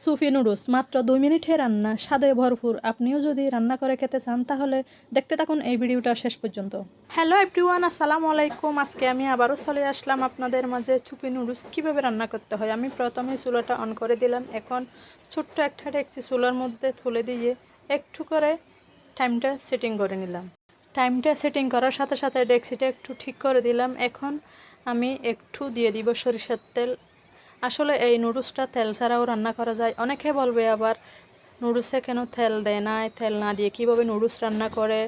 সুফি noodles মাত্র 2 মিনিটে রান্না, স্বাদে ভরপুর। আপনিও যদি রান্না করে খেতে চান তাহলে দেখতে থাকুন এই ভিডিওটা শেষ পর্যন্ত। হ্যালো এভরিওয়ান, আসসালামু আলাইকুম। আজকে আমি আবারও চলে আসলাম আপনাদের মাঝে সুফি নুডলস কীভাবে রান্না করতে হয়। আমি প্রথমে চুলাটা অন করে দিলাম। এখন ছোট্ট একটা ডেকচি চুলার মধ্যে তুলে দিয়ে একটু করে টাইমটা সেটিং করে নিলাম। টাইমটা সেটিং করার সাথে সাথে ডেকচিটা একটু ঠিক করে দিলাম। এখন আমি একটু দিয়ে দিব সরিষার তেল। আসলে এই নুডলসটা তেল ছাড়াও রান্না করা যায়। অনেকে বলবে আবার নুডলসে কেন তেল দেয় না, তেল না দিয়ে কীভাবে নুডলস রান্না করে।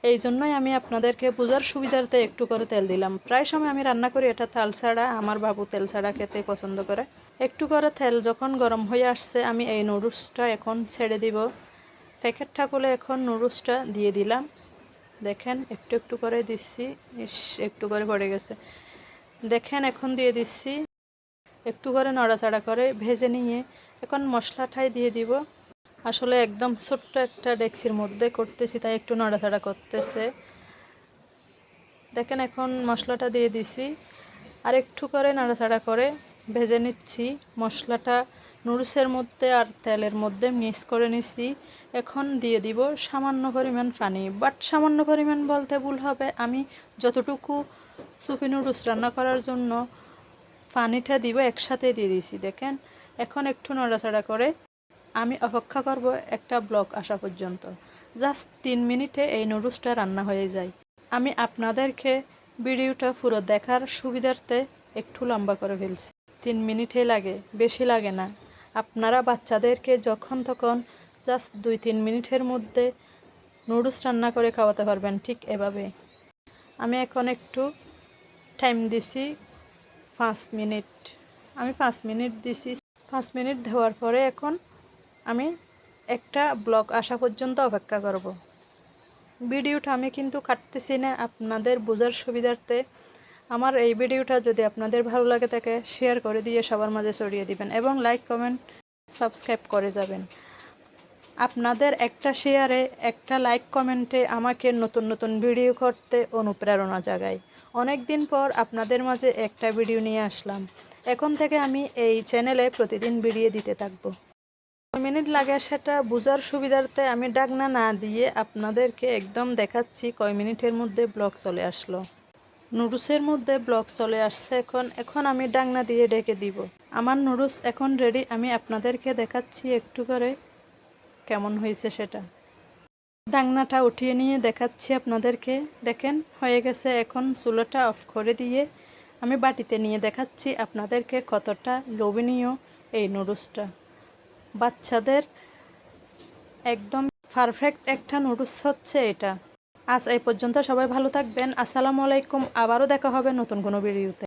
এই জন্যই আমি আপনাদেরকে বোঝার সুবিধার্থে একটু করে তেল দিলাম। প্রায় সময় আমি রান্না করি এটা তেল ছাড়া, আমার বাবু তেল ছাড়া খেতে পছন্দ করে। একটু করে তেল যখন গরম হয়ে আসছে আমি এই নুডলসটা এখন ছেড়ে দিব। প্যাকেটটা খুলে এখন নুডলসটা দিয়ে দিলাম। দেখেন একটু একটু করে দিচ্ছি, একটু করে পড়ে গেছে। দেখেন এখন দিয়ে দিচ্ছি, একটু করে নাড়াচাড়া করে ভেজে নিয়ে এখন মশলাটাই দিয়ে দিব। আসলে একদম ছোট্ট একটা ডেকচির মধ্যে করতেছি তাই একটু নাড়াচাড়া করতেছে। দেখেন এখন মশলাটা দিয়ে দিছি, আর একটু করে নাড়াচাড়া করে ভেজে নিচ্ছি। মশলাটা নুডলসের মধ্যে আর তেলের মধ্যে মিক্স করে নিছি। এখন দিয়ে দিব সামান্য পরিমাণ পানি, বাট সামান্য পরিমাণ বলতে ভুল হবে। আমি যতটুকু সুফি নুডলস রান্না করার জন্য পানিটা দিব একসাথে দিয়ে দিয়েছি। দেখেন এখন একটু নাড়াচাড়া করে আমি অপেক্ষা করব একটা ব্লক আসা পর্যন্ত। জাস্ট 3 মিনিটে এই নুডলসটা রান্না হয়ে যায়। আমি আপনাদেরকে ভিডিওটা পুরো দেখার সুবিধার্থে একটু লম্বা করে ফেলছি। 3 মিনিটে লাগে, বেশি লাগে না। আপনারা বাচ্চাদেরকে যখন তখন জাস্ট 2-3 মিনিটের মধ্যে নুডলস রান্না করে খাওয়াতে পারবেন, ঠিক এভাবে। আমি এখন একটু টাইম দিছি 5 মিনিট। আমি 5 মিনিট দিছি। 5 মিনিট দেওয়ার পরে এখন আমি একটা ব্লক আসা পর্যন্ত অপেক্ষা করব। ভিডিওটা আমি কিন্তু কাটতেছি না, আপনাদের বোঝার সুবিধার্থে। আমার এই ভিডিওটা যদি আপনাদের ভালো লাগে থাকে শেয়ার করে দিয়ে সবার মাঝে ছড়িয়ে দিবেন এবং লাইক কমেন্ট সাবস্ক্রাইব করে যাবেন। আপনাদের একটা শেয়ারে, একটা লাইক কমেন্টে আমাকে নতুন নতুন ভিডিও করতে অনুপ্রেরণা জাগায়। অনেক দিন পর আপনাদের মাঝে একটা ভিডিও নিয়ে আসলাম। এখন থেকে আমি এই চ্যানেলে প্রতিদিন ভিডিও দিতে থাকবো। কয় মিনিট লাগে সেটা বোঝার সুবিধার্থে আমি ডাকনা না দিয়ে আপনাদেরকে একদম দেখাচ্ছি কয় মিনিটের মধ্যে ব্লক চলে আসলো। নুডলসের মধ্যে ব্লক চলে আসছে। এখন আমি ডাকনা দিয়ে ডেকে দিব। আমার নুডলস এখন রেডি। আমি আপনাদেরকে দেখাচ্ছি একটু করে কেমন হয়েছে সেটা। ডাকনাটা উঠিয়ে নিয়ে দেখাচ্ছি আপনাদেরকে। দেখেন হয়ে গেছে। এখন চুলাটা অফ করে দিয়ে আমি বাটিতে নিয়ে দেখাচ্ছি আপনাদেরকে কতটা লোভনীয় এই নুডলসটা। বাচ্চাদের একদম পারফেক্ট একটা নুডলস হচ্ছে এটা। আজ এই পর্যন্ত, সবাই ভালো থাকবেন। আসসালামু আলাইকুম। আবারও দেখা হবে নতুন কোনো ভিডিওতে।